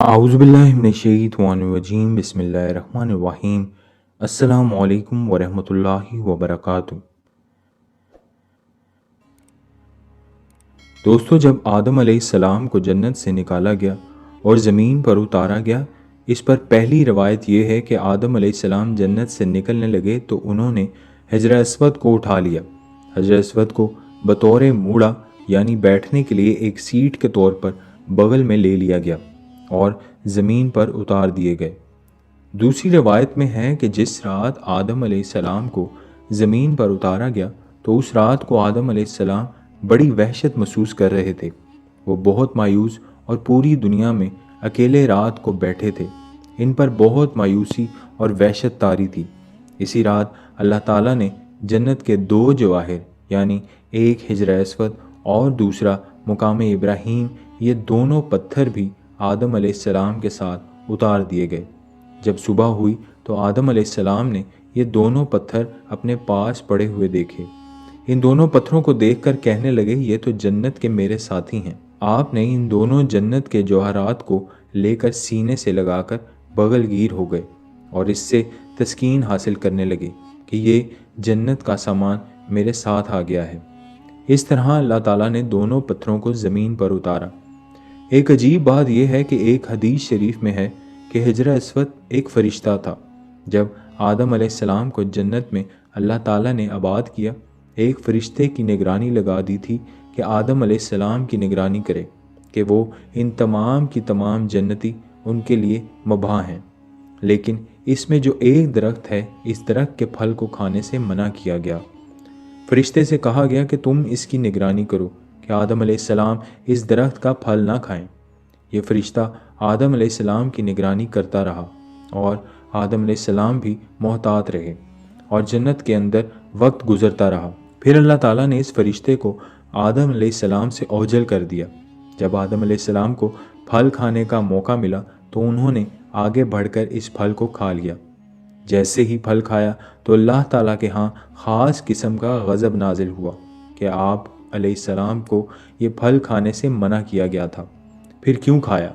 आऊज़ुबिल्लाहिमिनश्शैतानिर्रजीम बिस्मिल्लाहिर्रहमानिर्रहीम। अस्सलामु अलैकुम वरहमतुल्लाहि वबरकातुहू। दोस्तों, जब आदम अलैहिस्सलाम को जन्नत से निकाला गया और ज़मीन पर उतारा गया, इस पर पहली रवायत यह है कि आदम अलैहिस्सलाम जन्नत से निकलने लगे तो उन्होंने हजर अस्वद को उठा लिया। हजर अस्वद को बतौर मूड़ा यानी बैठने के लिए एक सीट के तौर पर बगल में ले लिया गया और ज़मीन पर उतार दिए गए। दूसरी रवायत में है कि जिस रात आदम अलैहिस्सलाम को ज़मीन पर उतारा गया तो उस रात को आदम अलैहिस्सलाम बड़ी वहशत महसूस कर रहे थे। वो बहुत मायूस और पूरी दुनिया में अकेले रात को बैठे थे। इन पर बहुत मायूसी और वहशत तारी थी। इसी रात अल्लाह ताला ने जन्नत के दो जवाहिर यानी एक हिजर अस्वद और दूसरा मुकाम इब्राहीम, ये दोनों पत्थर भी आदम अलैहिस्सलाम के साथ उतार दिए गए। जब सुबह हुई तो आदम अलैहिस्सलाम ने ये दोनों पत्थर अपने पास पड़े हुए देखे। इन दोनों पत्थरों को देखकर कहने लगे, ये तो जन्नत के मेरे साथी हैं। आपने इन दोनों जन्नत के जवाहरात को लेकर सीने से लगाकर बगलगीर हो गए और इससे तस्कीन हासिल करने लगे कि ये जन्नत का सामान मेरे साथ आ गया है। इस तरह अल्लाह ताला ने दोनों पत्थरों को ज़मीन पर उतारा। एक अजीब बात यह है कि एक हदीस शरीफ में है कि हिजर अस्वद एक फ़रिश्ता था। जब आदम अलैहिस्सलाम को जन्नत में अल्लाह ताला ने आबाद किया, एक फ़रिश्ते की निगरानी लगा दी थी कि आदम अलैहिस्सलाम की निगरानी करे कि वो इन तमाम की तमाम जन्नती उनके लिए मबा हैं। लेकिन इसमें जो एक दरख्त है, इस दरख्त के फल को खाने से मना किया गया। फ़रिश्ते से कहा गया कि तुम इसकी निगरानी करो कि आदम अलैहिस्सलाम इस दरख्त का फल ना खाएं। ये फ़रिश्ता आदम अलैहिस्सलाम की निगरानी करता रहा और आदम अलैहिस्सलाम भी मोहतात रहे और जन्नत के अंदर वक्त गुजरता रहा। फिर अल्लाह ताला ने इस फ़रिश्ते को आदम अलैहिस्सलाम से ओझल कर दिया। जब आदम अलैहिस्सलाम को फल खाने का मौका मिला तो उन्होंने आगे बढ़कर इस फल को खा लिया। जैसे ही फल खाया तो अल्लाह ताला के यहाँ ख़ास किस्म का गज़ब नाजिल हुआ कि आप अलैहिस्सलाम को ये फल खाने से मना किया गया था। फिर क्यों खाया?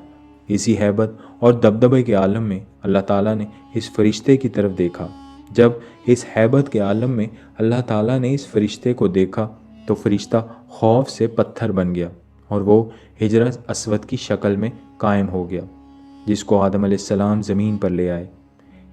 इसी हैबत और दबदबे के आलम में अल्लाह ताला ने इस फ़रिश्ते की तरफ देखा। जब इस हैबत के आलम में अल्लाह ताला ने इस फ़रिश्ते को देखा तो फ़रिश्ता खौफ से पत्थर बन गया और वो हिजर अस्वद की शक्ल में कायम हो गया, जिसको आदम अलैहिस्सलाम ज़मीन पर ले आए।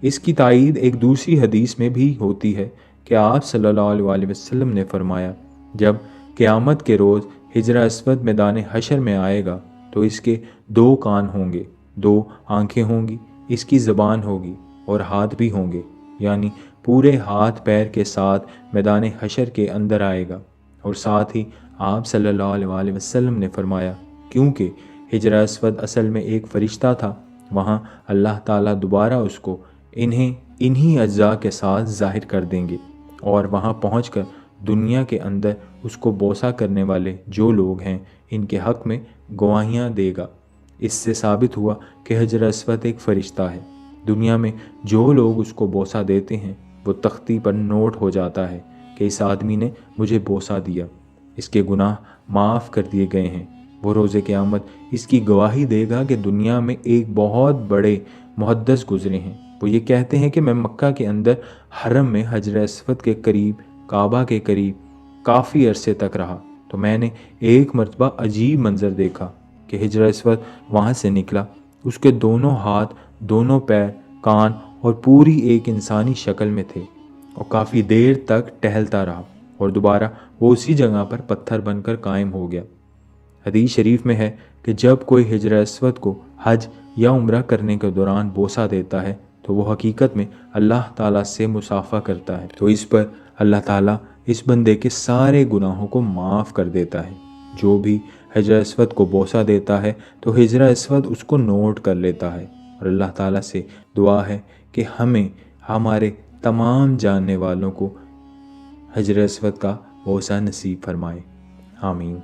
इसकी तायीद एक दूसरी हदीस में भी होती है कि आप सल्लल्लाहु अलैहि वसल्लम ने फरमाया, जब क़यामत के रोज़ हिजर अस्वद मैदान हशर में आएगा तो इसके दो कान होंगे, दो आंखें होंगी, इसकी ज़बान होगी और हाथ भी होंगे, यानी पूरे हाथ पैर के साथ मैदान हशर के अंदर आएगा। और साथ ही आप सल्लल्लाहु अलैहि वसल्लम ने फरमाया, क्योंकि हिजर अस्वद असल में एक फ़रिश्ता था, वहाँ अल्लाह ताला दोबारा उसको इन्हीं अज्जा के साथ ज़ाहिर कर देंगे और वहाँ पहुँचकर दुनिया के अंदर उसको बोसा करने वाले जो लोग हैं इनके हक़ में गवाहियाँ देगा। इससे साबित हुआ कि हिजर अस्वद एक फ़रिश्ता है। दुनिया में जो लोग उसको बोसा देते हैं वो तख्ती पर नोट हो जाता है कि इस आदमी ने मुझे बोसा दिया, इसके गुनाह माफ़ कर दिए गए हैं। वो रोज़े क़यामत इसकी गवाही देगा कि दुनिया में एक बहुत बड़े मुहद्दस गुज़रे हैं। वो ये कहते हैं कि मैं मक्का के अंदर हरम में हजर अस्वद के करीब, काबा के करीब काफ़ी अरसे तक रहा तो मैंने एक मरतबा अजीब मंज़र देखा कि हिजर अस्वद वहाँ से निकला। उसके दोनों हाथ, दोनों पैर, कान और पूरी एक इंसानी शक्ल में थे और काफ़ी देर तक टहलता रहा और दोबारा वो उसी जगह पर पत्थर बनकर कायम हो गया। हदीस शरीफ में है कि जब कोई हिजर अस्वद को हज या उम्रा करने के दौरान बोसा देता है तो वो हकीकत में अल्लाह ताला से मुसाफ़ा करता है, तो इस पर अल्लाह ताला इस बंदे के सारे गुनाहों को माफ़ कर देता है। जो भी हिजर अस्वद को बोसा देता है तो हिजर अस्वद उसको नोट कर लेता है और अल्लाह ताला से दुआ है कि हमें हमारे तमाम जानने वालों को हिजर अस्वद का बोसा नसीब फरमाए। आमीन।